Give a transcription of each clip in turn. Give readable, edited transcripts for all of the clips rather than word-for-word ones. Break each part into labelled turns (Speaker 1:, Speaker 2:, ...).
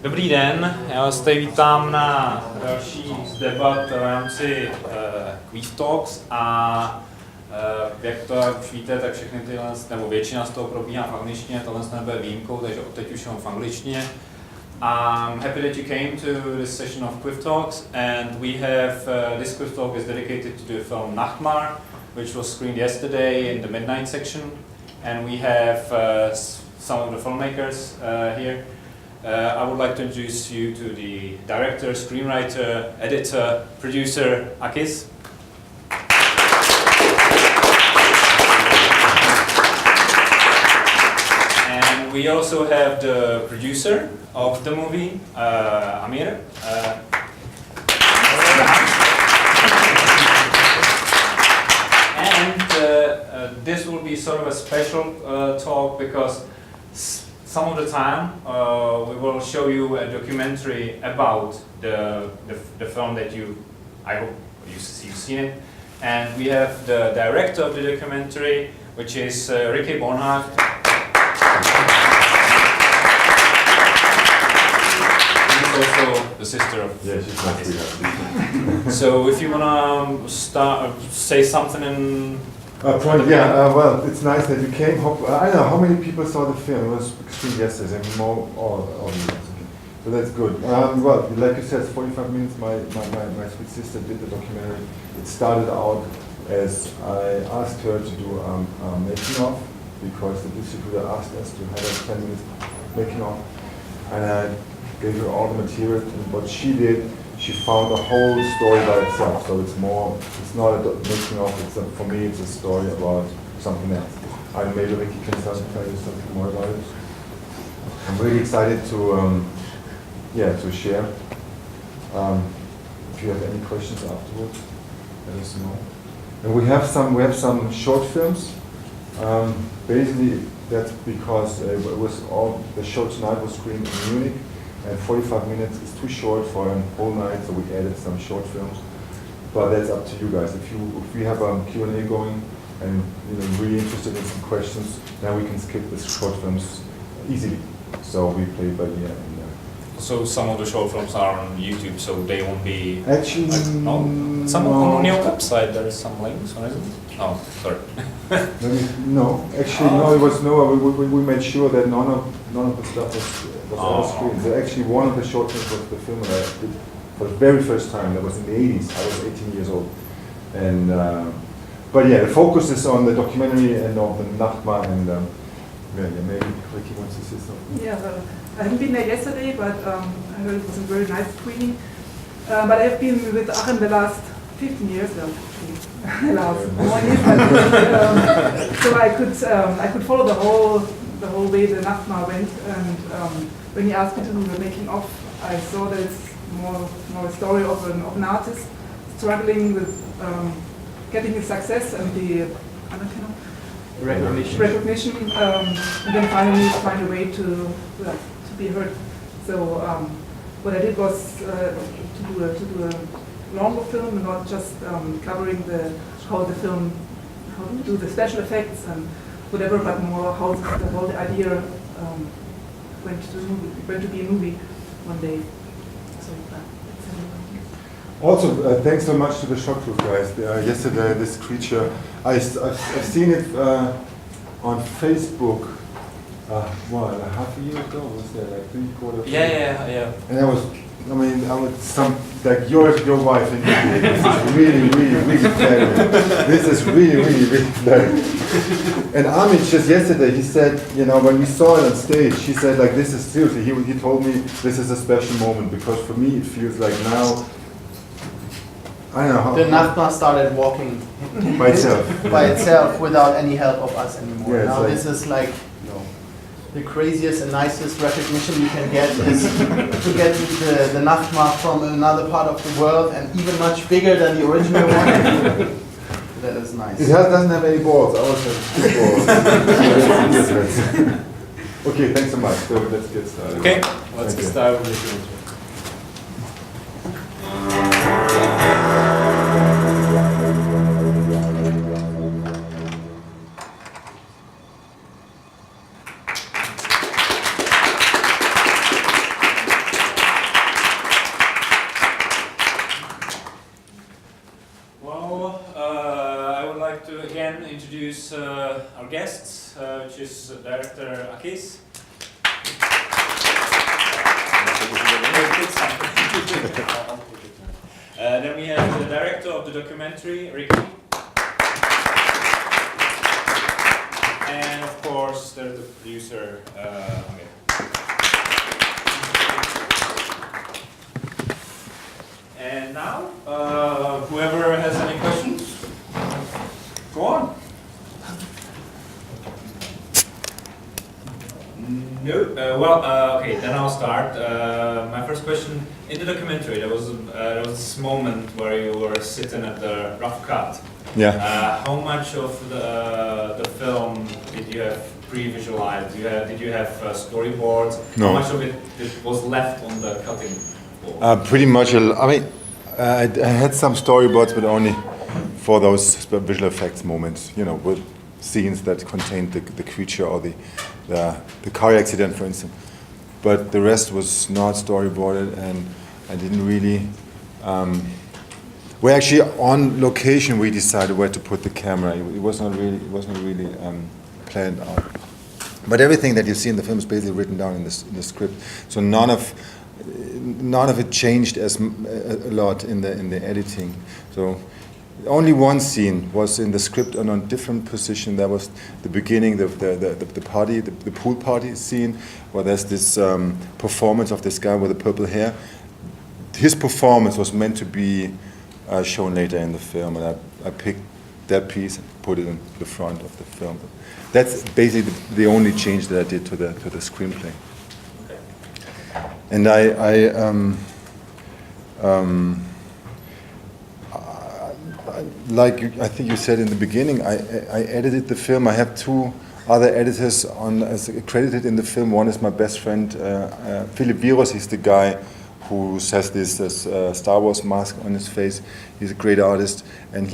Speaker 1: Dobrý den, já vás tady vítám na další z debat v rámci KVIFF Talks a jak to už víte, tak všechny tyhle, nebo většina z toho probíhá v angličtině, tohle nebude výjimkou, takže od teď už jenom v angličtině. I'm happy that you came to this session of KVIFF Talks, and we have this KVIFF Talk is dedicated to the film Nachtmar, which was screened yesterday in the midnight section, and we have some of the filmmakers here. I would like to introduce you to the director, screenwriter, editor, producer, AKIZ. And we also have the producer of the movie, Amir. And this will be sort of a special talk because some of the time we will show you a documentary about the film that I hope you've seen it. And we have the director of the documentary, which is Ricky Bonhart. She's also the sister of...
Speaker 2: Yeah, she's not here.
Speaker 1: So if you wanna say something in...
Speaker 2: well, it's nice that you came. I don't know how many people saw the film. It was screened yesterday, and more all so that's good. Well, like you said, 45 minutes. My sweet sister did the documentary. It started out as I asked her to do a making of because the distributor asked us to have a 10 minutes making of, and I gave her all the material. And what she did, she found a whole story by itself, so it's not a making of, for me it's a story about something else. And maybe Ricky can tell you something more about it. I'm really excited to share. If you have any questions afterwards, let us know. And we have some short films. Basically that's because the show tonight was screened in Munich. And 45 minutes is too short for a whole night, so we added some short films. But that's up to you guys. If we have a Q&A going and really interested in some questions, then we can skip the short films easily. So we play by the end.
Speaker 1: So some of the short films are on YouTube, so they won't be...
Speaker 2: Actually,
Speaker 1: Some on your website there is some links, or isn't it? Oh, sorry.
Speaker 2: No, actually, no. It was we made sure that none of the stuff was on screen. So actually, one of the short films was the film that I did for the very first time. That was in the 80s. I was 18 years old, and but yeah, the focus is on the documentary and on the Nachtmar and maybe Ricky wants to say something.
Speaker 3: Yeah, I haven't been there yesterday, but I heard it was a very nice screening. But I have been with Achim the last 15 years, last more years. So I could follow the whole way the Nachtmar went, and when he asked me to do the making of, I saw that it's more a story of an artist struggling with getting his success and the recognition, and then finally find a way to be heard. So what I did was to do a longer film, not just covering how to do the special effects and whatever, but more how the whole idea went to be a movie one day. So
Speaker 2: Also, thanks so much to the Shockproof guys. Yesterday, this creature, I've seen it on Facebook. Half a year ago, was there like 3/4?
Speaker 1: Yeah.
Speaker 2: And I was like your wife and you. This is really flattering. This is really flattering. And Amit just yesterday, he said, when we saw it on stage, he said like, this is seriously, he told me this is a special moment because for me it feels like now, I don't know how.
Speaker 4: The Nachtmar started walking
Speaker 2: by itself
Speaker 4: without any help of us anymore.
Speaker 2: Yeah,
Speaker 4: now
Speaker 2: like,
Speaker 4: this is like the craziest and nicest recognition you can get is to get the Nachtmar from another part of the world and even much bigger than the original one. That is nice.
Speaker 2: It doesn't have any balls. Ours has 2 balls. Okay, thanks so much. So let's get started.
Speaker 1: Okay, let's get started with the intro. guests, which is director AKIZ. Then we have the director of the documentary, Ricky. And of course, there's the producer, okay. And now, whoever has any questions, go on. No, okay, then I'll start. My first question, in the documentary, there was this moment where you were sitting at the rough cut.
Speaker 2: Yeah.
Speaker 1: How much of the film did you have pre-visualized? Did you have storyboards?
Speaker 2: No.
Speaker 1: How much of it was left on the cutting board?
Speaker 2: Pretty much. I mean, I had some storyboards, but only for those visual effects moments. You know, with scenes that contained the creature or the car accident, for instance. But the rest was not storyboarded, and I didn't really. Well, actually, on location, we decided where to put the camera. It wasn't really planned out. But everything that you see in the film is basically written down in the script. So none of it changed a lot in the editing. So only one scene was in the script and on different position. That was the beginning, the party, the pool party scene, where there's this performance of this guy with the purple hair. His performance was meant to be shown later in the film, and I picked that piece and put it in the front of the film. That's basically the only change that I did to the screenplay.
Speaker 1: Okay.
Speaker 2: And like I think you said in the beginning, I edited the film. I have two other editors as credited in the film. One is my best friend, Philip Virus. He's the guy who has this Star Wars mask on his face. He's a great artist, and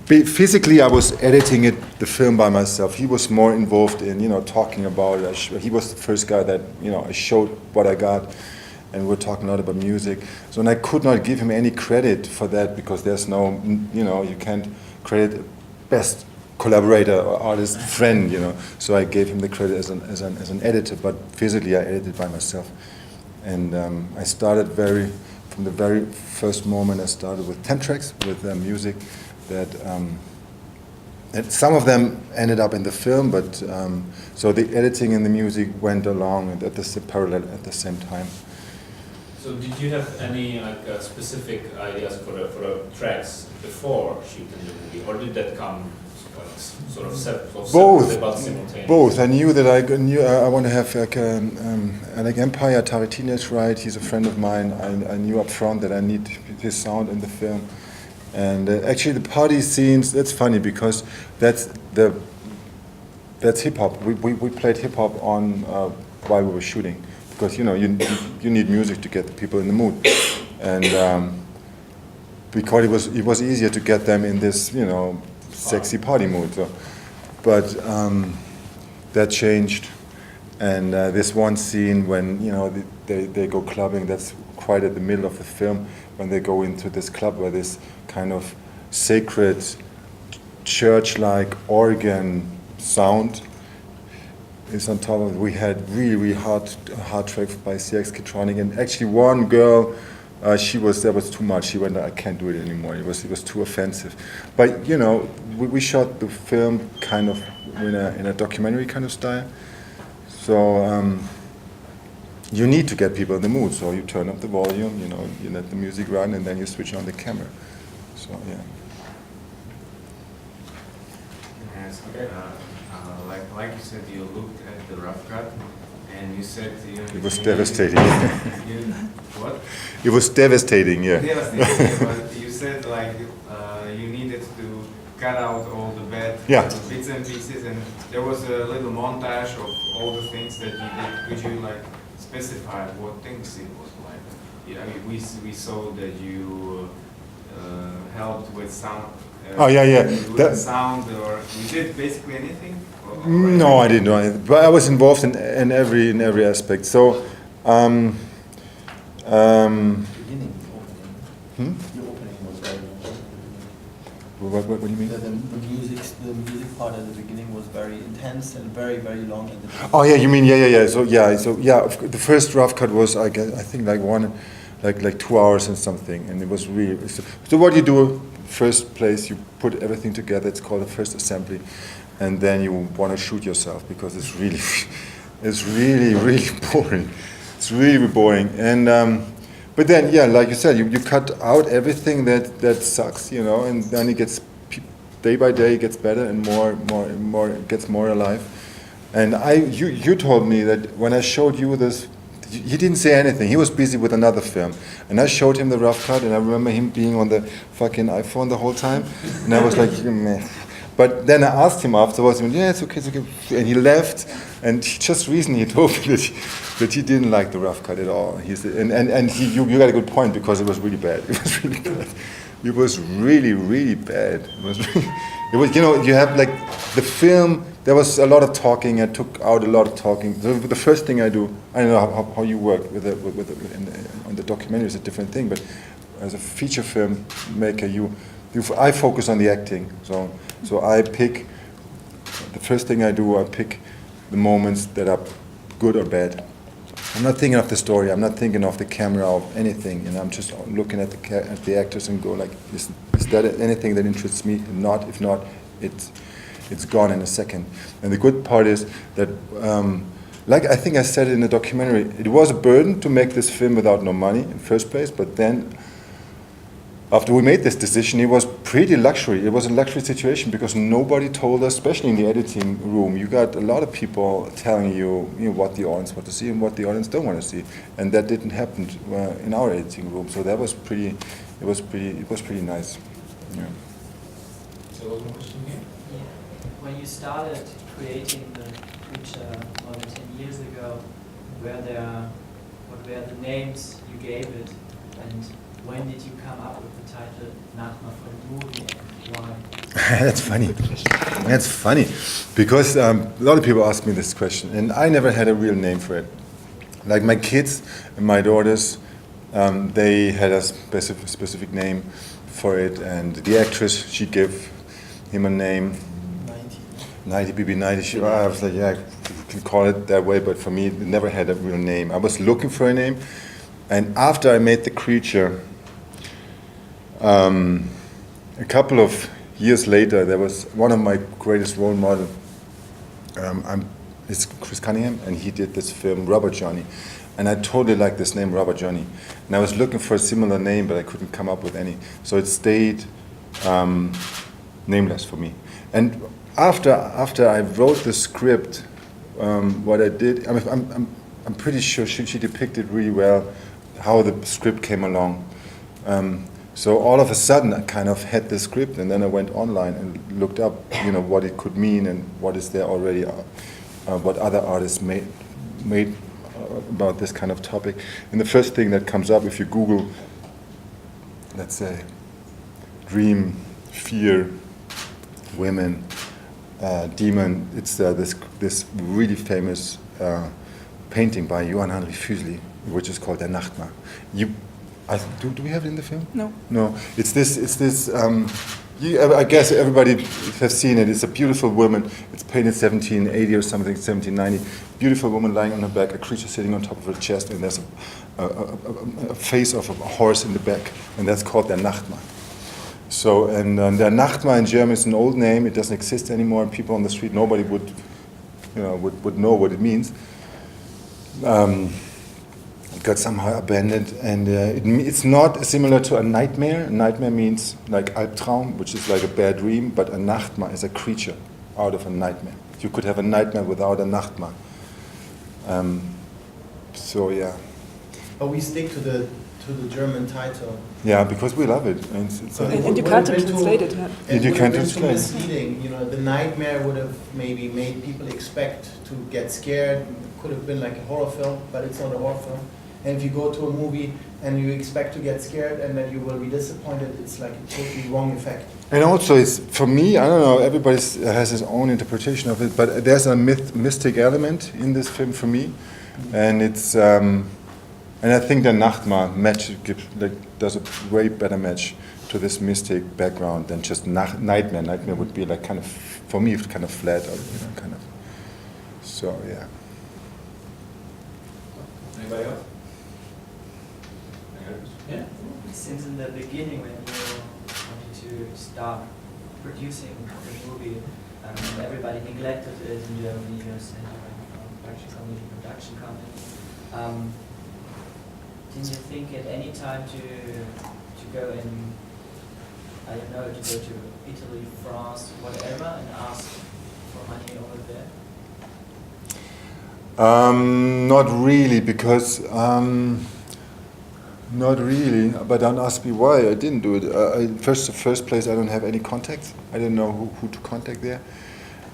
Speaker 2: physically I was editing the film by myself. He was more involved in talking about it. He was the first guy that I showed what I got, and we're talking a lot about music. So and I could not give him any credit for that because there's no you can't credit best collaborator or artist friend. So I gave him the credit as an editor, but physically I edited by myself. And I started from the very first moment. I started with 10 tracks with music that some of them ended up in the film, but so the editing and the music went along parallel at the same time.
Speaker 1: So did you have any specific ideas for the tracks before shooting the movie, or did that come sort of
Speaker 2: Both.
Speaker 1: simultaneously?
Speaker 2: Both. I knew that I want to have like Empire. Tarantino is right. He's a friend of mine. I knew up front that I need his sound in the film. And actually, the party scenes. That's funny because that's hip hop. We played hip hop on while we were shooting because you need music to get the people in the mood, and because it was easier to get them in this sexy party mood. So, but that changed, and this one scene when they go clubbing. That's quite at the middle of the film when they go into this club where this kind of sacred church-like organ sound is on top of it. We had really hard tracks by CX Kitronic, and actually one girl. That was too much. She went, I can't do it anymore. It was too offensive. But we shot the film kind of in a documentary kind of style. So you need to get people in the mood. So you turn up the volume, you let the music run, and then you switch on the camera. So yeah.
Speaker 5: Yes, okay. Like you said, you looked at the rough cut. And you said
Speaker 2: it was devastating.
Speaker 5: What?
Speaker 2: It was devastating, yeah.
Speaker 5: Devastating, but you said you needed to cut out all the bad bits and pieces, and there was a little montage of all the things that you did. Could you specify what things it was like? Yeah, we saw that you helped with sound. With sound, or you did basically anything?
Speaker 2: No, I didn't know. But I was involved in every aspect. So,
Speaker 4: Beginning, the opening was right.
Speaker 2: What do you mean?
Speaker 4: The music part at the beginning was very intense and very, very long. At the beginning.
Speaker 2: Oh yeah, you mean yeah. So the first rough cut was I think like 2 hours and something, and it was really. So what you do first place, you put everything together. It's called the first assembly, and then you want to shoot yourself because it's really boring. It's really boring, and but then like you said, you cut out everything that sucks, and then it gets day by day it gets better and more it gets more alive. And you told me that when I showed you this, he didn't say anything. He was busy with another film, and I showed him the rough cut, and I remember him being on the fucking iPhone the whole time, and I was like, meh. But then I asked him afterwards, and yeah, it's okay, and he left. And just recently he told me that he didn't like the rough cut at all. He said, you got a good point because it was really bad. It was really bad. It was really bad. It was you have like the film. There was a lot of talking. I took out a lot of talking. The first thing I do, I don't know how you work on the documentary is a different thing, but as a feature film maker, I focus on the acting. So I pick. The first thing I do, I pick the moments that are good or bad. I'm not thinking of the story. I'm not thinking of the camera or anything. I'm just looking at the actors and go like, is that anything that interests me? If not, it's gone in a second. And the good part is that, like I think I said it in the documentary, it was a burden to make this film without no money in first place. But then, after we made this decision, it was pretty luxury. It was a luxury situation because nobody told us, especially in the editing room, you got a lot of people telling you, what the audience want to see and what the audience don't want to see, and that didn't happen in our editing room. So that was pretty. It was pretty nice. Yeah.
Speaker 5: So one more question here.
Speaker 6: Yeah. When you started creating the creature more than 10 years ago, what were the names you gave it, and when did you come up with the title Nachma for the movie, and why?
Speaker 2: That's funny, because a lot of people ask me this question, and I never had a real name for it. Like my kids and my daughters, they had a specific name for it, and the actress, she gave him a name. 90 BB 90. I was like, yeah, you can call it that way, but for me, it never had a real name. I was looking for a name, and after I made the creature, a couple of years later, there was one of my greatest role models. It's Chris Cunningham, and he did this film Robert Johnny, and I totally liked this name Robert Johnny, and I was looking for a similar name, but I couldn't come up with any, so it stayed nameless for me. And after I wrote the script, what I did, I'm pretty sure she depicted really well how the script came along. So all of a sudden, I kind of had the script, and then I went online and looked up, what it could mean and what is there already, what other artists made about this kind of topic. And the first thing that comes up if you Google, let's say, dream, fear, women, demon, it's this really famous painting by Johann Heinrich Füssli, which is called Der Nachtmahr. Do we have it in the film? No. It's this. I guess everybody has seen it. It's a beautiful woman. It's painted 1780 or something, 1790. Beautiful woman lying on her back, a creature sitting on top of her chest, and there's a face of a horse in the back, and that's called Der Nachtmahr. So, and Der Nachtmahr in German is an old name. It doesn't exist anymore. People on the street, nobody would know what it means. It got somehow abandoned, and it's not similar to a nightmare. A nightmare means like Albtraum, which is like a bad dream, but a Nachtmahr is a creature out of a nightmare. You could have a nightmare without a Nachtmahr. So yeah.
Speaker 4: But we stick to the German title.
Speaker 2: Yeah, because we love it. And
Speaker 3: you can't translate it.
Speaker 2: And you can't translate it.
Speaker 4: Misleading. The nightmare would have maybe made people expect to get scared. Could have been like a horror film, but it's not a horror film. And if you go to a movie and you expect to get scared and then you will be disappointed, it's like a totally wrong effect.
Speaker 2: And also, it's for me, I don't know, everybody has his own interpretation of it, but there's a mystic element in this film for me, and it's and I think the Nachtmahr match does a way better match to this mystic background than just nightmare. Nightmare would be like kind of, for me, kind of flat, or kind of. So yeah.
Speaker 1: Anybody else?
Speaker 6: Yeah. Since in the beginning when you wanted to start producing the movie, everybody neglected it in Germany. You said you were a production company. Didn't you think at any time to go and, I don't know, to go to Italy, France, whatever, and ask for money over there?
Speaker 2: Not really, because not really. But don't ask me why I didn't do it. First place, I don't have any contacts. I don't know who to contact there.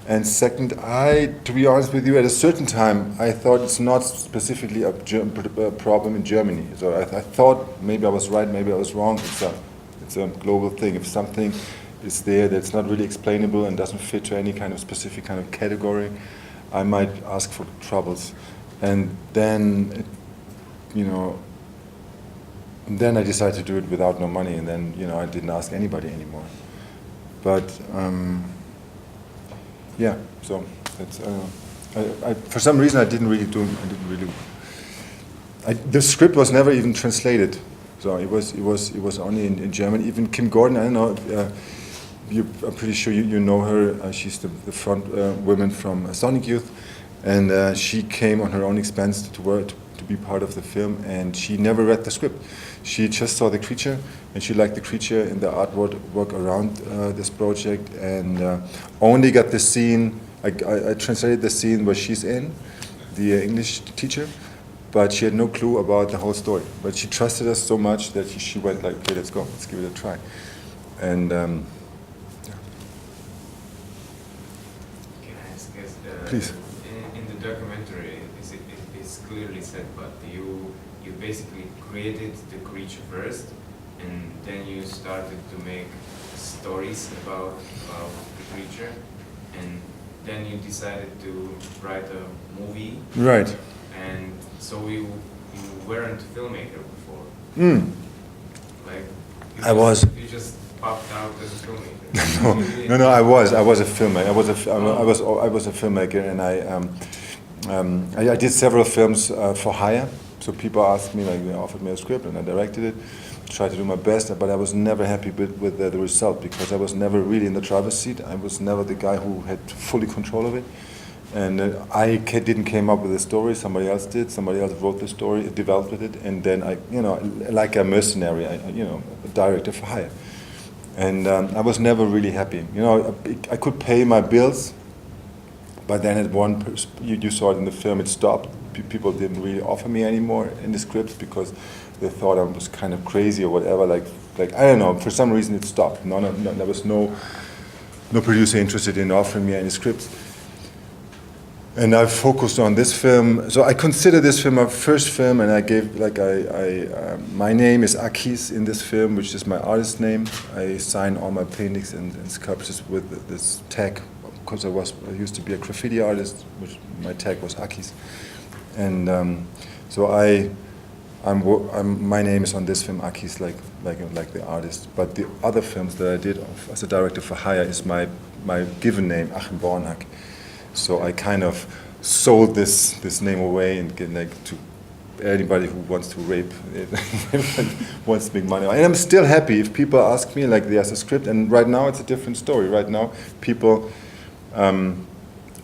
Speaker 2: And second, to be honest with you, at a certain time, I thought it's not specifically a problem in Germany. So I thought maybe I was right, maybe I was wrong. It's a global thing. If something is there that's not really explainable and doesn't fit to any kind of specific kind of category, I might ask for troubles. And then, then I decided to do it without no money, and then, I didn't ask anybody anymore. But, yeah, so that's, for some reason I didn't really. The script was never even translated, so it was only in German. Even Kim Gordon, I don't know. I'm pretty sure you know her. She's the front woman from Sonic Youth, and she came on her own expense to be part of the film, and she never read the script. She just saw the creature, and she liked the creature and the artwork around this project, and only got the scene. I translated the scene where she's in, the English teacher, but she had no clue about the whole story. But she trusted us so much that she went like, okay, let's go, let's give it a try. And
Speaker 5: Can I ask,
Speaker 2: please.
Speaker 5: In the documentary, it's clearly said, but you basically created the creature first, and then you started to make stories about the creature, and then you decided to write a movie.
Speaker 2: Right.
Speaker 5: And so you weren't a filmmaker before. Like you just popped out as a filmmaker.
Speaker 2: No. I was a filmmaker. I was a filmmaker, and I did several films for hire. So people asked me, like, they offered me a script, and I directed it. Tried to do my best, but I was never happy with the result, because I was never really in the driver's seat. I was never the guy who had fully control of it, and I didn't came up with the story. Somebody else did. Somebody else wrote the story, developed it, and then I, like a mercenary, a director for hire. And I was never really happy. I could pay my bills, but then at you saw it in the film, it stopped. People didn't really offer me anymore in the scripts because they thought I was kind of crazy or whatever. Like I don't know. For some reason, it stopped. No, there was no producer interested in offering me any scripts. And I focused on this film. So I consider this film my first film, and I gave my name is AKIZ in this film, which is my artist name. I sign all my paintings and sculptures with this tag, because I used to be a graffiti artist, which my tag was AKIZ. And so my name is on this film, AKIZ, like the artist. But the other films that I did as a director for hire is my given name, Achim Bornhack. So I kind of sold this name away and get to anybody who wants to rape it, wants to make money. And I'm still happy if people ask me, like, there's a script, and right now it's a different story. Right now, people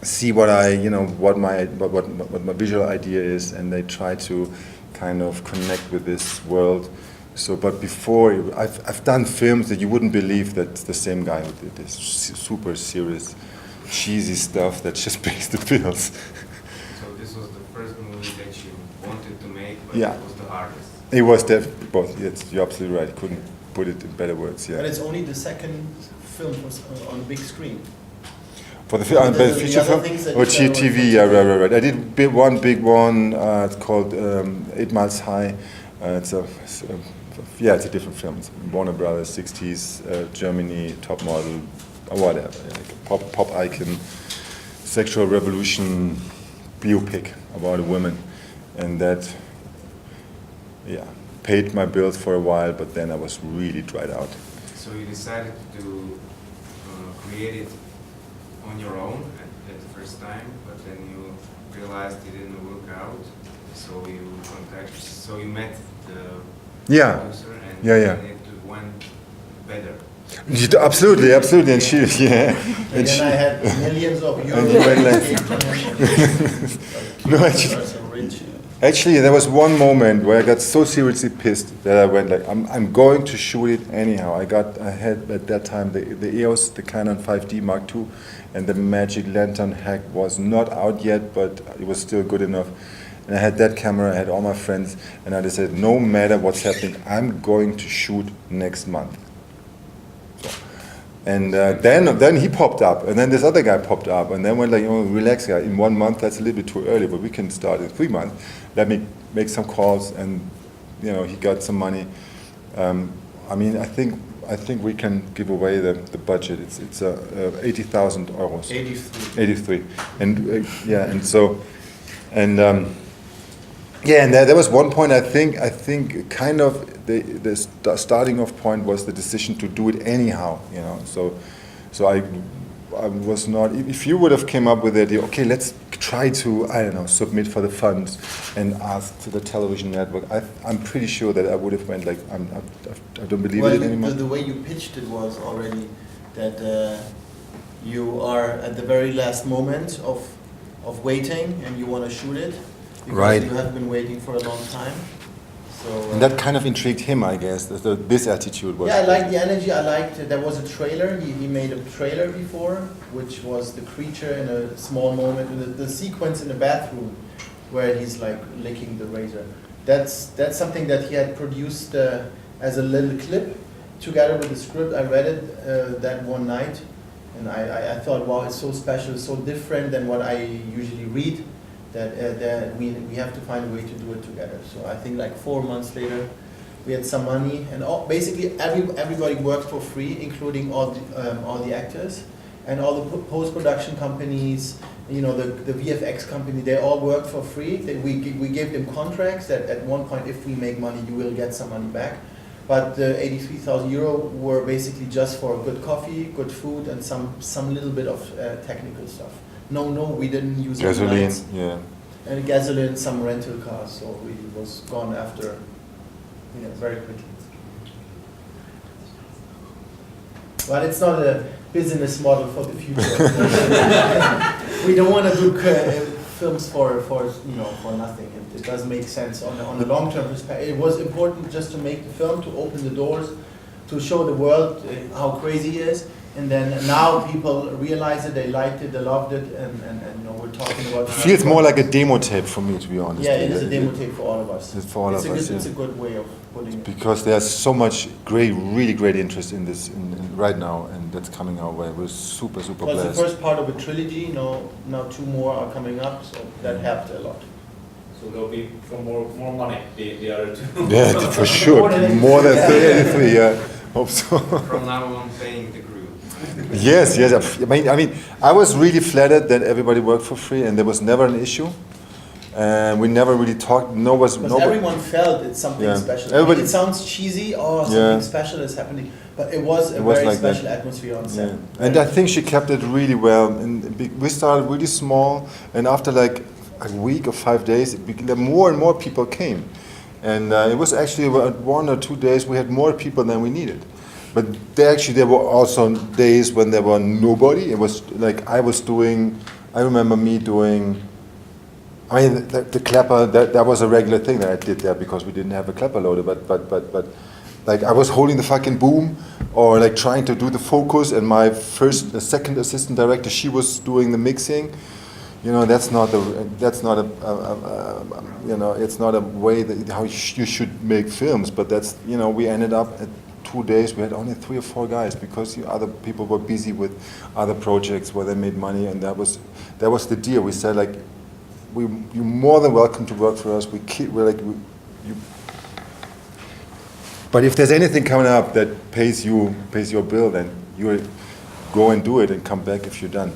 Speaker 2: see what my visual idea is, and they try to kind of connect with this world. So, but before, I've done films that you wouldn't believe that the same guy who did this super serious, cheesy stuff that just pays the bills.
Speaker 5: So this was the first movie that you wanted to make, but
Speaker 2: Yeah.
Speaker 5: it was the hardest.
Speaker 2: It was definitely both. Yes, you're absolutely right. Couldn't put it in better words. Yeah.
Speaker 4: But it's only the second film was on big screen.
Speaker 2: For the feature film or TV, yeah, right. I did one big one. It's called 8 Miles High. It's a different film. It's Warner Brothers, 60s, Germany, top model, or whatever, like pop icon, sexual revolution biopic about a woman, and that, paid my bills for a while, but then I was really dried out.
Speaker 5: so you decided to create it on your own at the first time, but then you realized it didn't work out. So you met the producer, and it went better.
Speaker 2: Absolutely, and she, yeah.
Speaker 4: And then I had millions of euros.
Speaker 2: And you went like, actually, there was one moment where I got so seriously pissed that I went like, I'm going to shoot it anyhow. I had at that time the EOS, the Canon 5D Mark II, and the Magic Lantern hack was not out yet, but it was still good enough. And I had that camera, I had all my friends, and I decided, no matter what's happening, I'm going to shoot next month. And then he popped up, and then this other guy popped up, and then went like, relax, guy. In 1 month, that's a little bit too early, but we can start in 3 months. Let me make some calls, and he got some money. I mean, I think we can give away the budget. It's 80,000 euros. 83. And and there was one point. I think kind of the starting off point was the decision to do it anyhow. So I was not. If you would have came up with the idea, okay, let's try to submit for the funds and ask to the television network, I'm pretty sure that I would have went like I don't believe it anymore.
Speaker 4: The way you pitched it was already that you are at the very last moment of waiting and you want to shoot it. Because you have been waiting for a long time. So,
Speaker 2: and that kind of intrigued him, I guess. This attitude was.
Speaker 4: Yeah, I liked the energy. I liked there was a trailer. He made a trailer before, which was the creature in a small moment, the sequence in the bathroom, where he's like licking the razor. That's something that he had produced as a little clip, together with the script. I read it that one night, and I thought, wow, it's so special, it's so different than what I usually read. That we have to find a way to do it together. So I think like 4 months later, we had some money, and basically everybody worked for free, including all the actors and all the post-production companies. The VFX company, they all worked for free. We gave them contracts that at one point, if we make money, you will get some money back. But the 83,000 euro were basically just for good coffee, good food, and some little bit of technical stuff. No, we didn't use
Speaker 2: gasoline,
Speaker 4: and gasoline, some rental cars, so we was gone after, very quickly. But it's not a business model for the future. We don't want to do films for nothing. It doesn't make sense on the long-term perspective. It was important just to make the film, to open the doors, to show the world how crazy it is. And then now people realize it, they liked it, they loved it, and we're talking about.
Speaker 2: It feels more like a demo tape for me, to be honest.
Speaker 4: Yeah, it is a demo tape for all of us.
Speaker 2: It's for all of us.
Speaker 4: It's a good way of putting it.
Speaker 2: Because there's so much really great interest in this right now, and that's coming our way. We're super blessed.
Speaker 4: Well, it's the first part of a trilogy. Now 2 more are coming up, so that helped a lot.
Speaker 1: So there'll be for more money, the other 2.
Speaker 2: Yeah, for sure. More than 33. Yeah, hope so.
Speaker 5: From now on, paying the crew.
Speaker 2: Yes. I mean, I was really flattered that everybody worked for free, and there was never an issue. And we never really talked.
Speaker 4: Because everyone felt it's something special. It sounds cheesy, something special is happening, but it was a very like special atmosphere on set.
Speaker 2: Yeah. And I think she kept it really well. And we started really small, and after like a week or 5 days, more and more people came. And it was actually 1 or 2 days we had more people than we needed. But there were also days when there were nobody. It was like I remember me doing, the clapper, that was a regular thing that I did there because we didn't have a clapper loader, but like I was holding the fucking boom or like trying to do the focus, and my second assistant director, she was doing the mixing. It's not a way that how you should make films, but that's, we ended up at 2 days, we had only 3 or 4 guys because other people were busy with other projects where they made money, and that was the deal. We said like, you're more than welcome to work for us. But if there's anything coming up that pays your bill, then you go and do it and come back if you're done.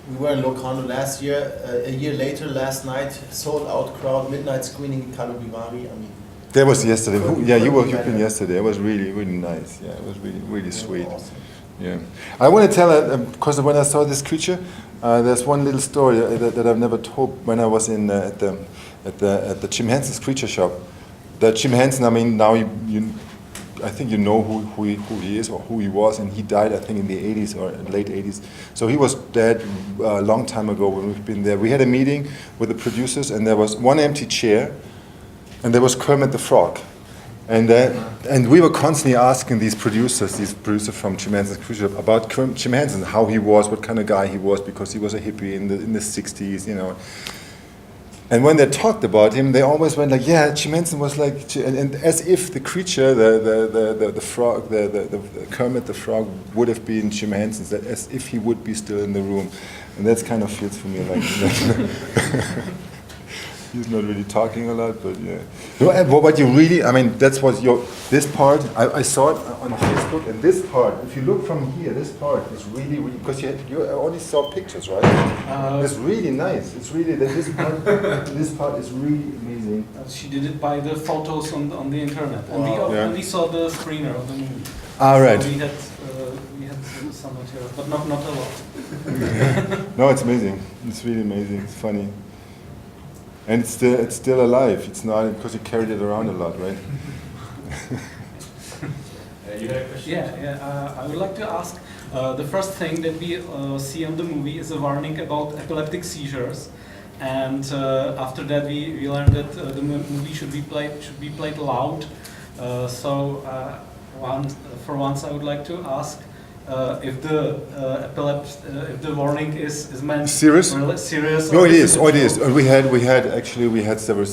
Speaker 4: We were in Locarno last year. A year later, last night, sold out crowd, midnight screening in KVIFF.
Speaker 2: That was yesterday. Yeah, you've been yesterday. It was really, really nice. Yeah, it was really, really sweet.
Speaker 4: Awesome.
Speaker 2: Yeah. I want to tell, because when I saw this creature, there's one little story that I've never told when I was in at the Jim Henson's creature shop. The Jim Henson, I mean, now I think you know who he is or who he was, and he died, I think, in the 80s or late 80s. So he was dead a long time ago when we've been there. We had a meeting with the producers, and there was one empty chair, and there was Kermit the Frog. And we were constantly asking these producers from Jim Henson's Creature Shop about Jim Henson, how he was, what kind of guy he was, because he was a hippie in the 60s, you know. And when they talked about him, they always went like, yeah, Jim Henson was like, and as if the creature, the frog, the Kermit the Frog would have been Jim Henson's, as if he would be still in the room. And that's kind of feels for me like. He's not really talking a lot, but yeah. What you really, I mean, that's what this part, I saw it on Facebook, and this part, if you look from here, this part is really, really, because you only saw pictures, right? It's really nice. It's really, this part is really amazing.
Speaker 7: She did it by the photos on the internet, and we only saw the screener of the movie.
Speaker 2: Ah, right.
Speaker 7: So we had some material, but not a lot.
Speaker 2: No, it's amazing. It's really amazing. It's funny. And it's still alive. It's not because you carried it around a lot, right?
Speaker 1: You had a question?
Speaker 7: Yeah. I would like to ask. The first thing that we see on the movie is a warning about epileptic seizures, and after that we learned that the movie should be played loud. For once, I would like to ask. If the warning is meant
Speaker 2: serious?
Speaker 7: Serious?
Speaker 2: No, it is. Oh, it is. We had several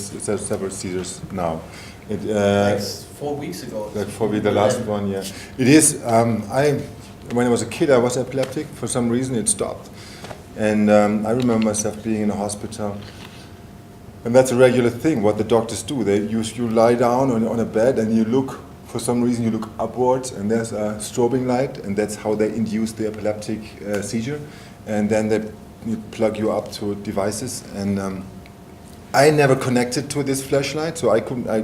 Speaker 2: seizures now.
Speaker 4: Like 4 weeks ago.
Speaker 2: Like 4 weeks, the last one, yeah. It is. When I was a kid, I was epileptic. For some reason, it stopped, and I remember myself being in a hospital. And that's a regular thing. What the doctors do, you lie down on a bed and you look. For some reason, you look upwards, and there's a strobing light, and that's how they induce the epileptic seizure. And then they plug you up to devices. And I never connected to this flashlight, so I couldn't. I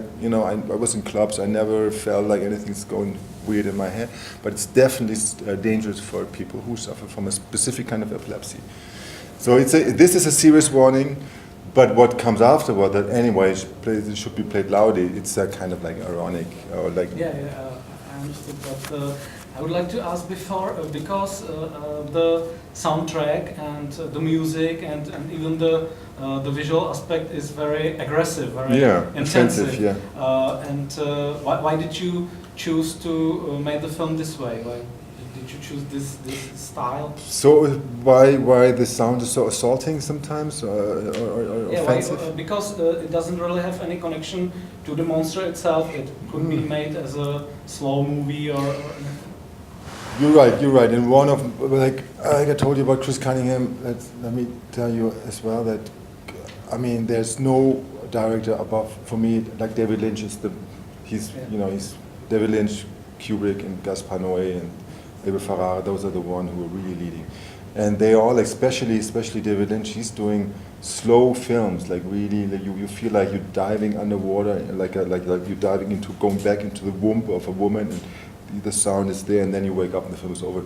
Speaker 2: was in clubs. I never felt like anything's going weird in my head. But it's definitely dangerous for people who suffer from a specific kind of epilepsy. So this is a serious warning. But what comes afterward, that anyway it should be played loudly. It's a kind of like ironic or like.
Speaker 7: I understood. But I would like to ask because the soundtrack and the music and even the visual aspect is very aggressive, very intensive. Yeah. Why did you choose to make the film this way? Why did you choose this style?
Speaker 2: So why the sound is so assaulting sometimes or offensive?
Speaker 7: Because it doesn't really have any connection to the monster itself. It could be made as a slow movie or
Speaker 2: You're right. And one of, like I told you about Chris Cunningham, let me tell you as well that, I mean, there's no director above, for me, like David Lynch is he's David Lynch, Kubrick and Gaspar Noé and Abel Ferrara, those are the ones who are really leading. And they all, especially David Lynch, he's doing slow films, like really, like you feel like you're diving underwater, like you're diving into, going back into the womb of a woman, and the sound is there, and then you wake up and the film is over.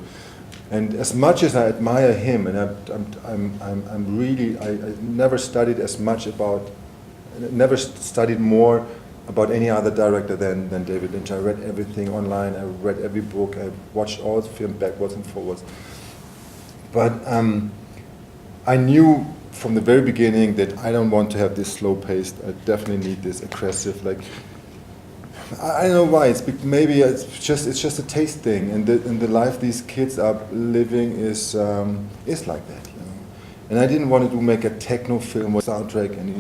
Speaker 2: And as much as I admire him, and I never studied as much about, never studied more about any other director than David Lynch. I read everything online, I read every book, I watched all the film backwards and forwards. But I knew from the very beginning that I don't want to have this slow-paced, I definitely need this aggressive, like, I don't know why, maybe it's just a taste thing, and the life these kids are living is like that, you know. And I didn't want to make a techno film with soundtrack and,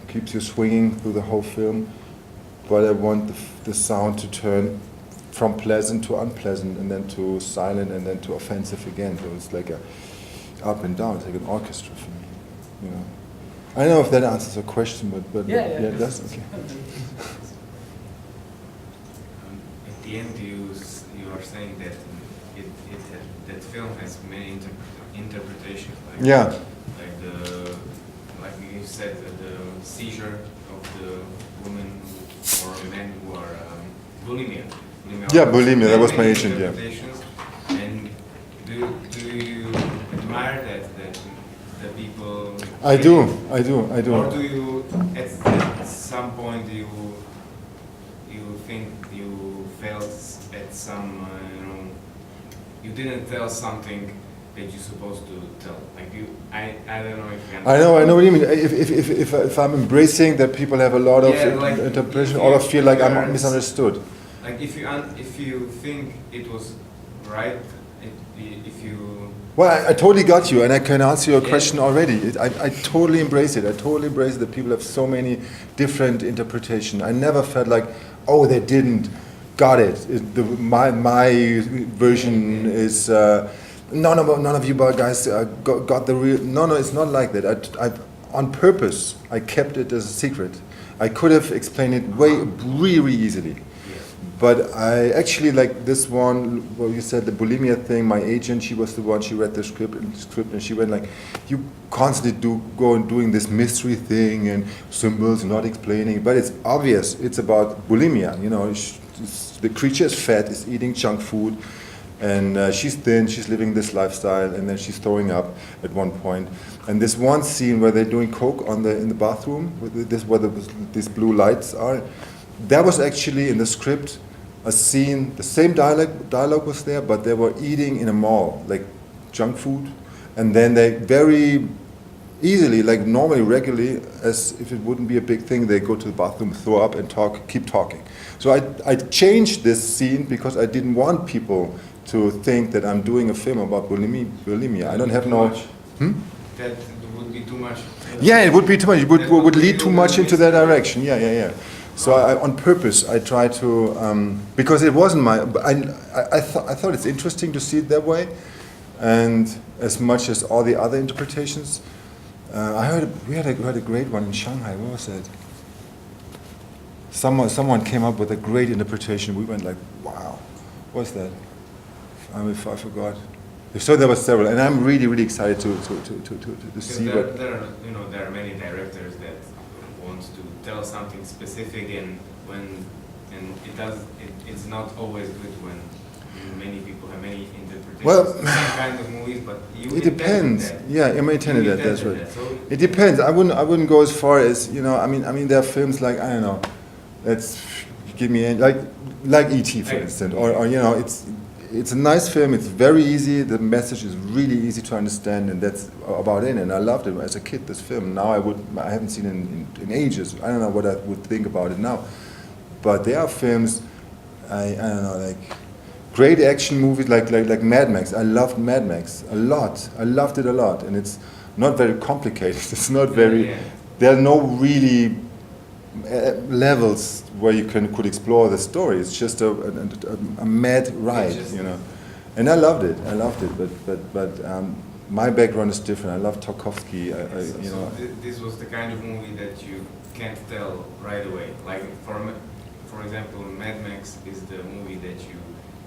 Speaker 2: keeps you swinging through the whole film, but I want the sound to turn from pleasant to unpleasant, and then to silent, and then to offensive again. So it's like a up and down. It's like an orchestra for me, I don't know if that answers your question, but
Speaker 7: yeah,
Speaker 2: it does. Okay.
Speaker 5: At the end, you are saying that that film has many interpretations. Like you said, the
Speaker 2: Yeah, bulimia. That was my agent. Yeah.
Speaker 5: interpretations. And do you admire that the people?
Speaker 2: I do.
Speaker 5: Or do you at some point you think you felt at some you didn't tell something that you're supposed to tell? Like I don't know if you
Speaker 2: I know what you mean. If I'm embracing that people have a lot of
Speaker 5: like
Speaker 2: interpretation, or I feel like I'm misunderstood.
Speaker 5: Like if you think it was right, if you.
Speaker 2: Well, I totally got you, and I can answer your question already. I totally embrace it. I totally embrace that people have so many different interpretations. I never felt like, oh, they didn't got it. My version is none of you guys got the real. No, it's not like that. I on purpose I kept it as a secret. I could have explained it really easily. But I actually like this one, well, you said the bulimia thing, my agent, she was the one, she read the script and she went like, you constantly go and doing this mystery thing and symbols, not explaining, but it's obvious, it's about bulimia, you know, the creature is fat, is eating junk food, and she's thin, she's living this lifestyle, and then she's throwing up at one point. And this one scene where they're doing coke in the bathroom, with this, where these blue lights are, that was actually in the script a scene, the same dialogue was there, but they were eating in a mall, like junk food, and then they very easily, like normally, regularly, as if it wouldn't be a big thing, they go to the bathroom, throw up, and keep talking. So I changed this scene because I didn't want people to think that I'm doing a film about bulimia. I don't have no.
Speaker 5: That would be too much.
Speaker 2: Yeah, it would be too much. It would lead too much into that direction. Yeah. So on purpose, I try to, because it wasn't my, I thought it's interesting to see it that way, and as much as all the other interpretations, I heard we had a great one in Shanghai. What was that? Someone came up with a great interpretation. We went like, wow, what's that? I forgot. So there were several, and I'm really excited to see
Speaker 5: there,
Speaker 2: what.
Speaker 5: There are many directors that want to tell something specific, and it's not always good when many people have many interpretations.
Speaker 2: Well,
Speaker 5: of some kind of movies, but
Speaker 2: it depends.
Speaker 5: That.
Speaker 2: Yeah, I intended that. That's right.
Speaker 5: That. So
Speaker 2: it depends. I wouldn't go as far as, you know. I mean, there are films like, I don't know. Let's give me like E.T. for instance, or you know, it's a nice film. It's very easy. The message is really easy to understand, and that's about it. And I loved it as a kid. This film. Now I haven't seen it in ages. I don't know what I would think about it now. But there are films. I don't know, like great action movies like Mad Max. I loved Mad Max a lot. I loved it a lot, and it's not very complicated. It's not very. There are no really levels where you could explore the story. It's just a mad ride, you know. And I loved it. But my background is different. I love Tarkovsky. You know.
Speaker 5: This was the kind of movie that you can't tell right away. Like for example, Mad Max is the movie that you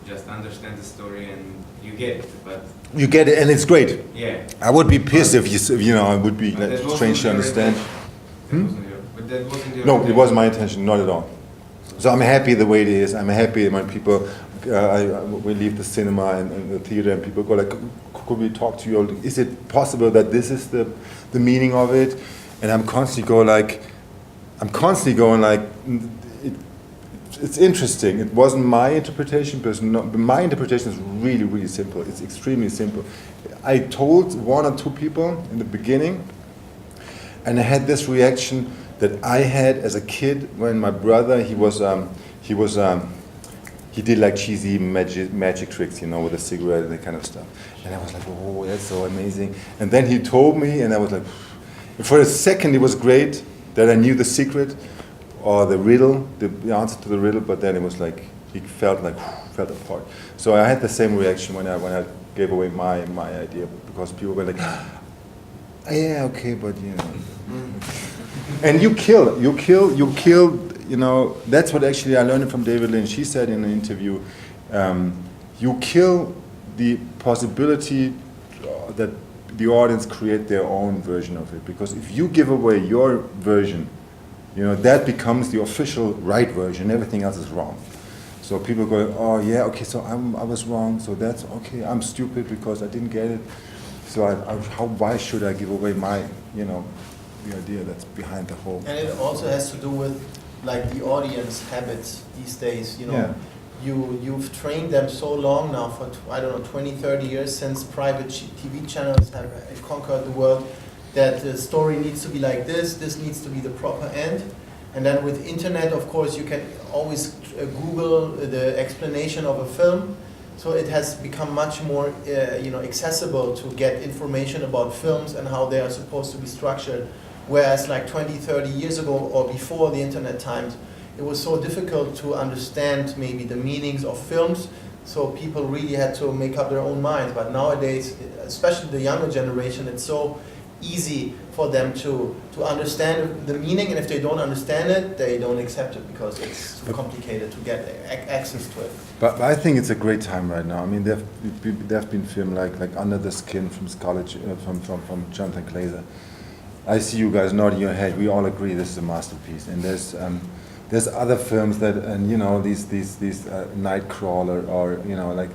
Speaker 5: just understand the story and you get it. But
Speaker 2: you get it, and it's great.
Speaker 5: Yeah.
Speaker 2: I would be pissed if you know, it would be strange to understand.
Speaker 5: That wasn't your
Speaker 2: No,
Speaker 5: intention.
Speaker 2: it wasn't my intention, not at all. So I'm happy the way it is. I'm happy when people, we leave the cinema and the theater and people go like, could we talk to you? Is it possible that this is the meaning of it? And I'm constantly going like, it's interesting. It wasn't my interpretation, but my interpretation is really simple. It's extremely simple. I told one or two people in the beginning, and I had this reaction that I had as a kid when my brother, he did like cheesy magic tricks, you know, with a cigarette and that kind of stuff. And I was like, oh, that's so amazing. And then he told me, and I was like, for a second it was great that I knew the secret or the riddle, the answer to the riddle, but then it was like, he felt apart. So I had the same reaction when I gave away my idea, because people were like, yeah, okay, but you know. And you kill, you know, that's what actually I learned from David Lynch. He said in an interview, you kill the possibility that the audience create their own version of it. Because if you give away your version, you know, that becomes the official right version, everything else is wrong. So people go, oh yeah, okay, so I was wrong, so that's okay, I'm stupid because I didn't get it. So why should I give away my, you know, the idea that's behind the whole.
Speaker 4: And it also has to do with like the audience habits these days, you know.
Speaker 2: Yeah.
Speaker 4: You've trained them so long now for, I don't know, 20, 30 years since private TV channels have conquered the world, that the story needs to be like this needs to be the proper end. And then with internet, of course, you can always Google the explanation of a film. So it has become much more accessible to get information about films and how they are supposed to be structured. Whereas like 20, 30 years ago or before the internet times, it was so difficult to understand maybe the meanings of films. So people really had to make up their own minds. But nowadays, especially the younger generation, it's so easy for them to understand the meaning, and if they don't understand it, they don't accept it because it's too complicated to get access to it.
Speaker 2: But I think it's a great time right now. I mean, there've been films like Under the Skin from from Jonathan Glazer. I see you guys nodding your head. We all agree this is a masterpiece. And there's other films that, and you know, these Nightcrawler, or you know, like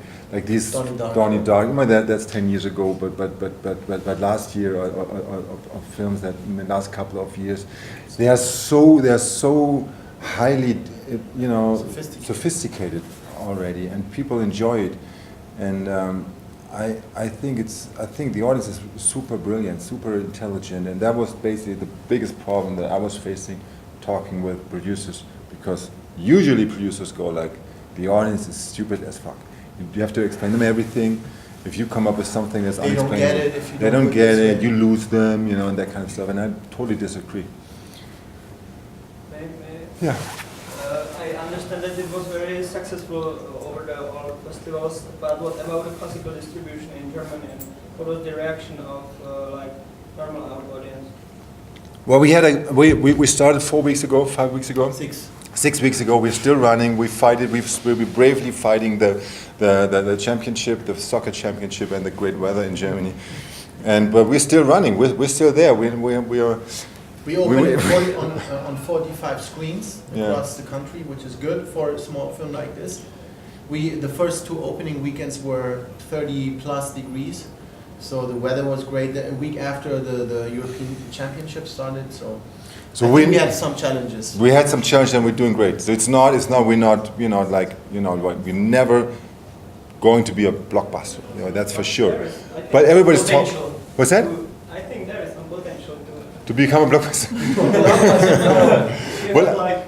Speaker 2: these Donnie Darko. You know, that's 10 years ago, but last year or films that in the last couple of years, they are so highly, you know, sophisticated already, and people enjoy it. And I think the audience is super brilliant, super intelligent, and that was basically the biggest problem that I was facing talking with producers, because usually producers go like, the audience is stupid as fuck. You have to explain them everything. If you come up with something that's unexplainable,
Speaker 4: they don't get it. If you
Speaker 2: they don't get it, you lose them, you know, and that kind of stuff. And I totally disagree. Yeah.
Speaker 6: I understand that it was very successful over all festivals, but what about the classical distribution in Germany? And what was the reaction of like normal audience?
Speaker 2: Well, we started 4 weeks ago, 5 weeks ago. 6 weeks ago. We're still running. We're bravely fighting the championship, the soccer championship, and the great weather in Germany. But we're still running. We're still there. We are.
Speaker 4: We opened on 45 screens across the country, which is good for a small film like this. The first 2 opening weekends were 30 plus degrees, so the weather was great. The week after the European Championship started, so we had some challenges.
Speaker 2: We had some challenges, and we're doing great. So we're never going to be a blockbuster. You know, that's for sure. But everybody's talking. What's that?
Speaker 6: I think there is some potential
Speaker 2: to become a blockbuster.
Speaker 6: Well, like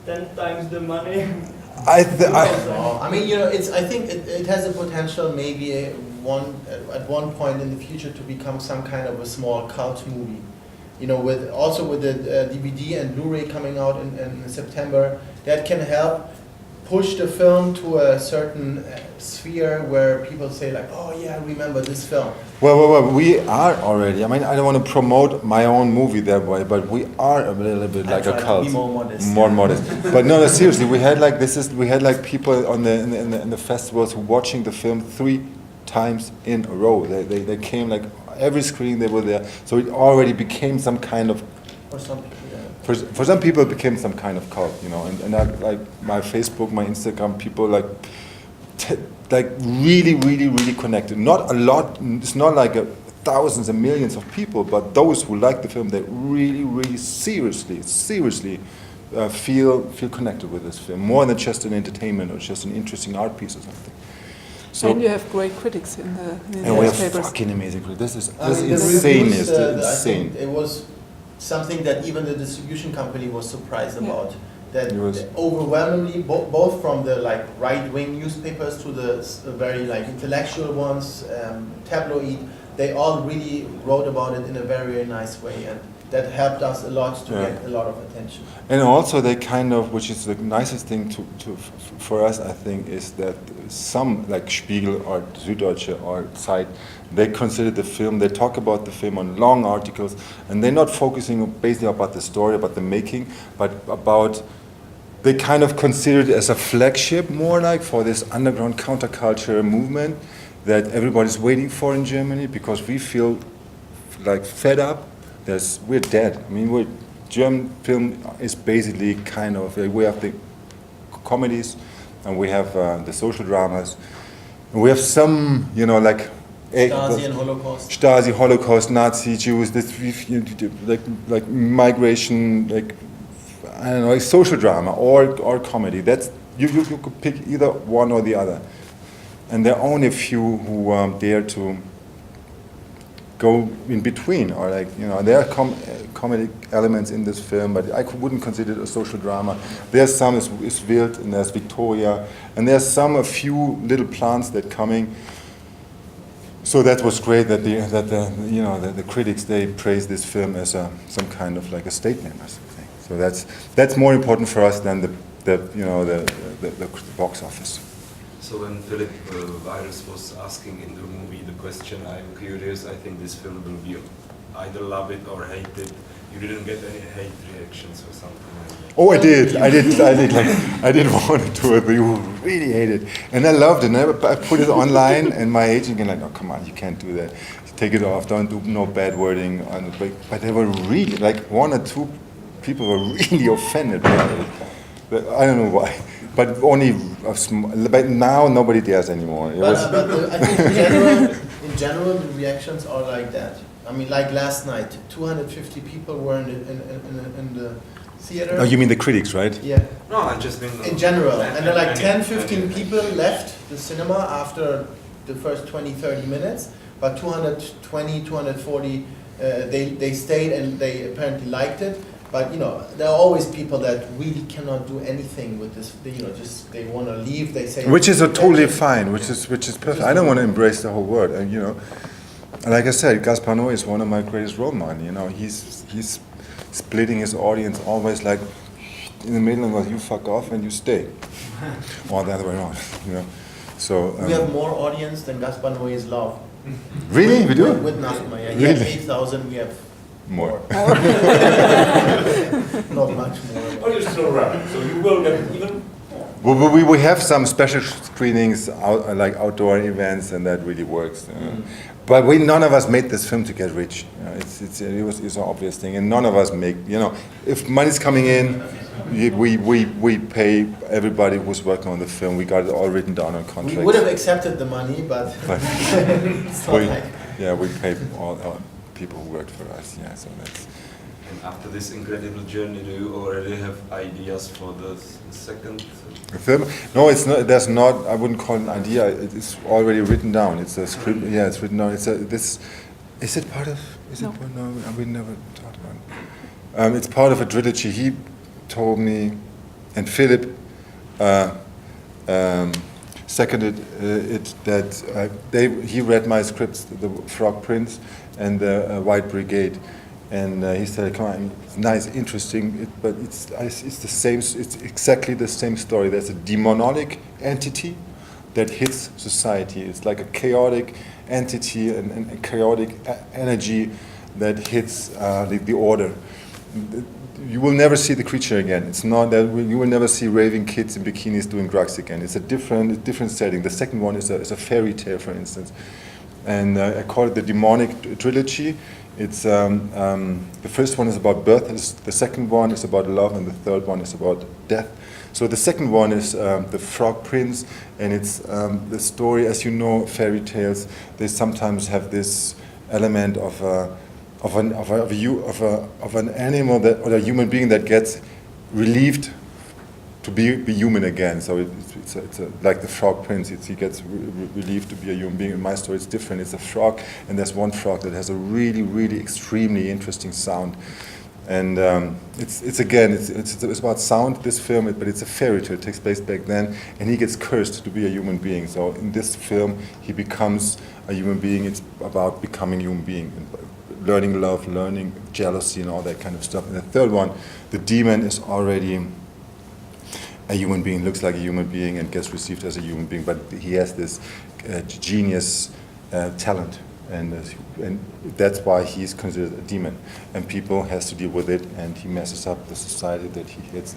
Speaker 6: 10 times the money.
Speaker 4: I mean, you know, I think it has a potential maybe at one point in the future to become some kind of a small cult movie. You know, with the DVD and Blu-ray coming out in September, that can help push the film to a certain sphere where people say like, oh yeah, I remember this film.
Speaker 2: Well, we are already. I mean, I don't want to promote my own movie that way, but we are a little bit like a cult.
Speaker 4: Be
Speaker 2: more modest. But no, seriously, we had like people in the festivals who watching the film 3 times in a row. They came like every screening they were there. So it already became some kind of.
Speaker 4: For some people.
Speaker 2: For some people, it became some kind of cult, you know, and I, like my Facebook, my Instagram, people like really connected. Not a lot. It's not like thousands and millions of people, but those who like the film, they really seriously feel connected with this film more than just an entertainment or just an interesting art piece or something. So,
Speaker 3: and you have great critics in the
Speaker 2: and we have
Speaker 3: newspapers.
Speaker 2: fucking amazing critics. This is
Speaker 4: insane.
Speaker 2: insane.
Speaker 4: It was something that even the distribution company was surprised about. That overwhelmingly, both from the like right-wing newspapers to the very like intellectual ones, tabloid, they all really wrote about it in a very nice way, and that helped us a lot to get a lot of attention.
Speaker 2: And also they kind of, which is the nicest thing for us, I think, is that some like Spiegel or Süddeutsche or Zeit, they consider the film, they talk about the film on long articles, and they're not focusing basically about the story, about the making, but about, they kind of consider it as a flagship more like for this underground counterculture movement that everybody's waiting for in Germany, because we feel like fed up. We're dead. I mean, German film is basically kind of, we have the comedies, and we have the social dramas, and we have some, you know, like
Speaker 4: Stasi and Holocaust.
Speaker 2: Stasi, Holocaust, Nazi, Jews, this, like migration, like I don't know, like social drama or comedy. That's you could pick either one or the other, and there are only a few who dare to go in between, or like, you know, there are comedic elements in this film, but I wouldn't consider it a social drama. There's some is Wild, and there's Victoria, and there's a few little plants that coming. So that was great that the critics, they praised this film as some kind of like a statement or something. So that's more important for us than the box office.
Speaker 8: So when Philip Virus was asking in the movie the question, I'm curious, I think this film will be either love it or hate it. You didn't get any hate reactions or something like that?
Speaker 2: Oh, I did. I did one or two of you really hate it, and I loved it. And I put it online, and my agent came like, "Oh, come on, you can't do that. Take it off. Don't do no bad wording on the break." But they were really, like, one or two people were really offended by it. But I don't know why. But only but now nobody dares anymore.
Speaker 4: But I think in general, the reactions are like that. I mean, like last night, 250 people were in the theater.
Speaker 2: Oh, you mean the critics, right?
Speaker 4: Yeah.
Speaker 8: No, I just mean
Speaker 4: in general. And then like 10, 15 people left the cinema after the first 20, 30 minutes. But 220, 240, they stayed and they apparently liked it. But, you know, there are always people that really cannot do anything with this. You know, just they want to leave. They say,
Speaker 2: which is totally fine. Which is perfect. I don't want to embrace the whole word. And, you know, like I said, Gaspar Noé is one of my greatest role models. You know, he's splitting his audience always like in the middle and goes, "You fuck off and you stay," or the other way around. You know, so
Speaker 4: we have more audience than Gaspar Noé's love.
Speaker 2: Really, we do.
Speaker 4: With Nachma, yeah.
Speaker 2: Really?
Speaker 4: He had 8,000. We have.
Speaker 2: More.
Speaker 4: Not much more.
Speaker 1: Oh, you're still running, so you will get even
Speaker 2: more. We have some special screenings, like outdoor events, and that really works. But none of us made this film to get rich. You know, it's an obvious thing, and none of us make. You know, if money's coming in, we pay everybody who's working on the film. We got it all written down on contracts.
Speaker 4: We would have accepted the money, but it's not like.
Speaker 2: Yeah, we pay all people who worked for us. Yeah, so that's.
Speaker 8: And after this incredible journey, do you already have ideas for the second
Speaker 2: film? No, it's not. There's not. I wouldn't call it an idea. It's already written down. It's a script. Yeah, it's written down. Is it part of? No, we never talked about it. It's part of a trilogy. He told me, and Philip seconded it that he read my scripts, The Frog Prince and The White Brigade. And he said, "Come on, it's nice, interesting, but it's the same. It's exactly the same story. There's a demonic entity that hits society. It's like a chaotic entity and a chaotic energy that hits the order. You will never see the creature again. It's not that you will never see raving kids in bikinis doing drugs again. It's a different setting. The second one is a fairy tale, for instance, and I call it the demonic trilogy." It's the first one is about birth, the second one is about love, and the third one is about death. So the second one is The Frog Prince, and it's the story, as you know, fairy tales. They sometimes have this element of an animal that, or a human being that gets relieved to be human again. So it's like the Frog Prince. He gets relieved to be a human being. In my story, it's different. It's a frog, and there's one frog that has a really, really extremely interesting sound. And it's about sound. This film, but it's a fairy tale. It takes place back then, and he gets cursed to be a human being. So in this film, he becomes a human being. It's about becoming a human being, learning love, learning jealousy, and all that kind of stuff. And the third one, the demon is already a human being, looks like a human being and gets received as a human being, but he has this genius talent, and that's why he's considered a demon, and people has to deal with it, and he messes up the society that he hits.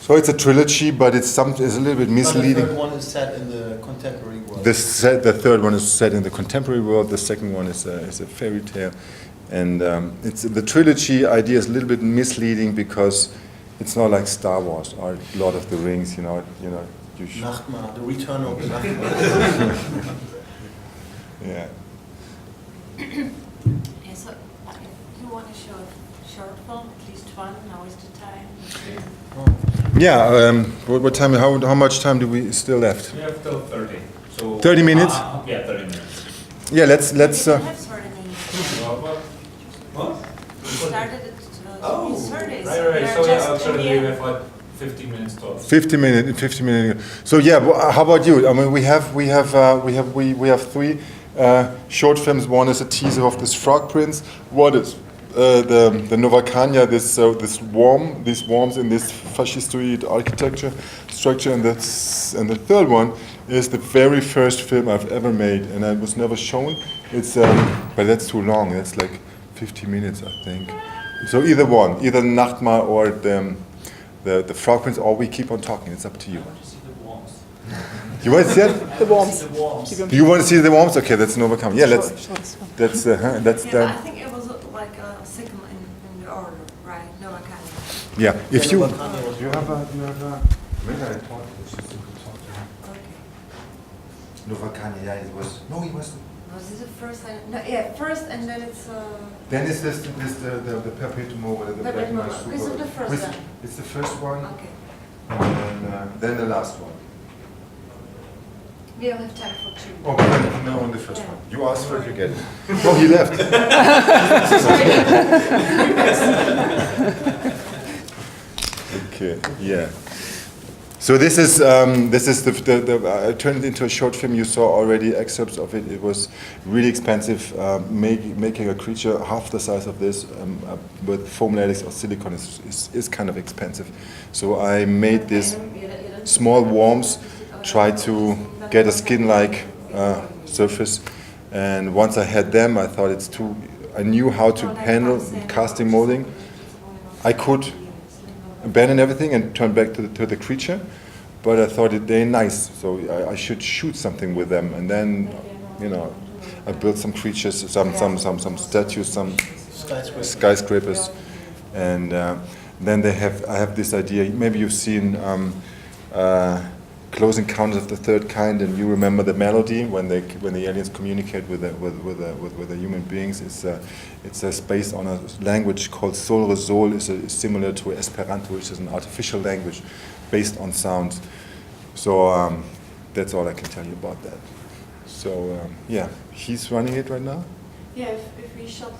Speaker 2: So it's a trilogy, but it's a little bit misleading.
Speaker 4: The third one is set in the contemporary world.
Speaker 2: The third one is set in the contemporary world. The second one is a fairy tale, and the trilogy idea is a little bit misleading because it's not like Star Wars or Lord of the Rings, you know. You should.
Speaker 4: Nachtma, the return of the Nachtma.
Speaker 2: Yeah.
Speaker 9: Yeah, so if you want to show a short film, at least one, now is the time.
Speaker 2: Yeah. What time? How much time do we still left?
Speaker 1: We have till 30. So
Speaker 2: 30 minutes?
Speaker 1: Yeah, 30 minutes.
Speaker 2: Yeah. Let's.
Speaker 9: We don't have 30 minutes.
Speaker 1: What?
Speaker 9: We started at
Speaker 1: Oh,
Speaker 9: 30.
Speaker 1: right. So yeah, actually we have like 15 minutes talk.
Speaker 2: 50 minutes. So yeah, how about you? I mean, we have three short films. One is a teaser of this Frog Prince. One is the Novakanya, these worms in this fascistoid architecture structure, and the third one is the very first film I've ever made, and it was never shown. It's but that's too long. That's like 50 minutes, I think. So either one, either Nachtma or the Frog Prince, or we keep on talking. It's up to you.
Speaker 6: I want to see the worms.
Speaker 2: You want to see it?
Speaker 3: The worms.
Speaker 6: The worms.
Speaker 2: Do you want to see the worms? Okay, that's Novakam. Yeah, that's
Speaker 9: Yeah,
Speaker 2: the.
Speaker 9: I think it was like a second in the order, right? No, I can't.
Speaker 2: Yeah, if you.
Speaker 4: Novakanya was-
Speaker 2: You have a. Maybe I thought it was just to talk to him.
Speaker 9: Okay.
Speaker 2: Novakanya, yeah, it was. No, he wasn't.
Speaker 9: Was this the first? No, yeah, first, and then it's.
Speaker 2: Then it's the Perpetuum mobile, the black and white super.
Speaker 9: Is it the first then?
Speaker 2: It's the first one,
Speaker 9: Okay.
Speaker 2: and then the last one.
Speaker 9: We don't have time for two.
Speaker 2: Oh, but no, on the first
Speaker 9: Yeah.
Speaker 2: one. You asked for it, you get it. Oh, he left. Okay, yeah. So this is I turned it into a short film. You saw already excerpts of it. It was really expensive. Making a creature half the size of this with foam latex or silicone is kind of expensive. So I made these small worms, try to get a skin-like surface. And once I had them, I thought I knew how to handle casting molding. I could abandon everything and turn back to the creature, but I thought they're nice, so I should shoot something with them. And then, I built some creatures, some statues, some skyscrapers, and then I have this idea. Maybe you've seen Close Encounters of the Third Kind, and you remember the melody when the aliens communicate with the human beings. It's based on a language called Sol. Is similar to Esperanto, which is an artificial language based on sounds. So that's all I can tell you about that. So yeah, he's running it right now.
Speaker 9: Yeah, if we shut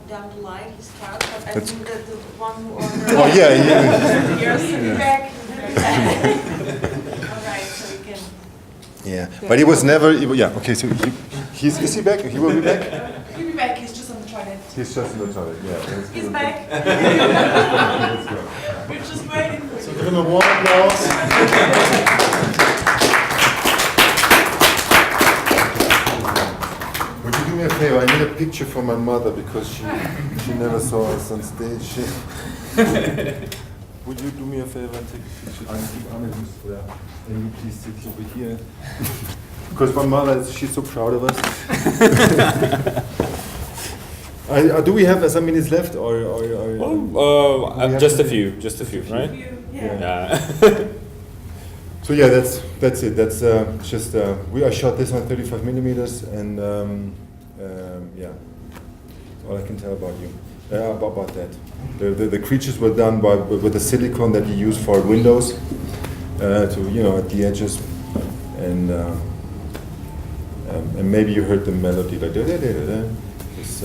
Speaker 9: down the light, he starts. But I
Speaker 2: That's-
Speaker 9: think that the one who ordered.
Speaker 2: Oh yeah.
Speaker 9: You're back. All right, so we can.
Speaker 2: Yeah, but he was never. Yeah, okay. So is he back? He will be back.
Speaker 9: He'll be back. He's just on the toilet.
Speaker 2: He's just in the toilet. Yeah.
Speaker 9: He's back.
Speaker 2: Let's go.
Speaker 9: We're just waiting for
Speaker 4: So
Speaker 9: you.
Speaker 4: give him a warm applause.
Speaker 2: Would you do me a favor? I need a picture for my mother because she never saw us on stage. Would you do me a favor and take a picture? Can you please sit over here? Because my mother, she's so proud of us. Do we have some minutes left, or
Speaker 1: Just a few, right?
Speaker 9: Yeah.
Speaker 2: So yeah, that's it. That's just I shot this on 35 millimeters, and yeah, that's all I can tell about you about that. The creatures were done with the silicone that you use for windows, to at the edges, and maybe you heard the melody like da da da da da. It's,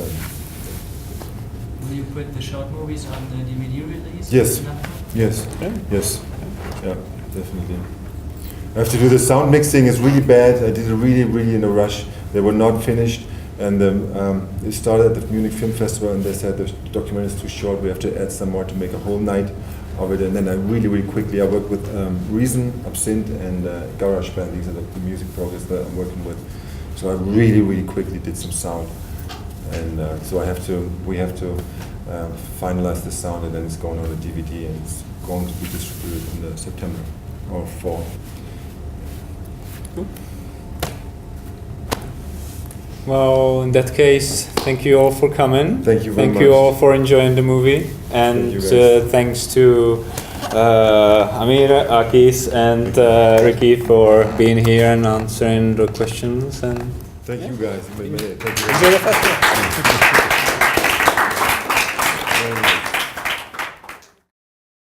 Speaker 6: Will you put the short movies on the DVD release?
Speaker 2: Yes. Yes. Yes. Yeah, definitely. I have to do the sound mixing. It's really bad. I did it really in a rush. They were not finished, and it started at the Munich Film Festival, and they said the documentary is too short. We have to add some more to make a whole night of it. And then I really quickly I worked with Reason, Absinthe, and GarageBand. These are the music programs that I'm working with. So I really quickly did some sound, and so we have to finalize the sound, and then it's going on a DVD, and it's going to be distributed in September or fall.
Speaker 1: Well, in that case, thank you all for coming.
Speaker 2: Thank you very
Speaker 1: Thank you
Speaker 2: much.
Speaker 1: all for enjoying the movie, and
Speaker 2: Thank you guys.
Speaker 1: thanks to Amir, AKIZ, and Ricky for being here and answering the questions. And
Speaker 2: Thank you guys.
Speaker 1: enjoy the festival.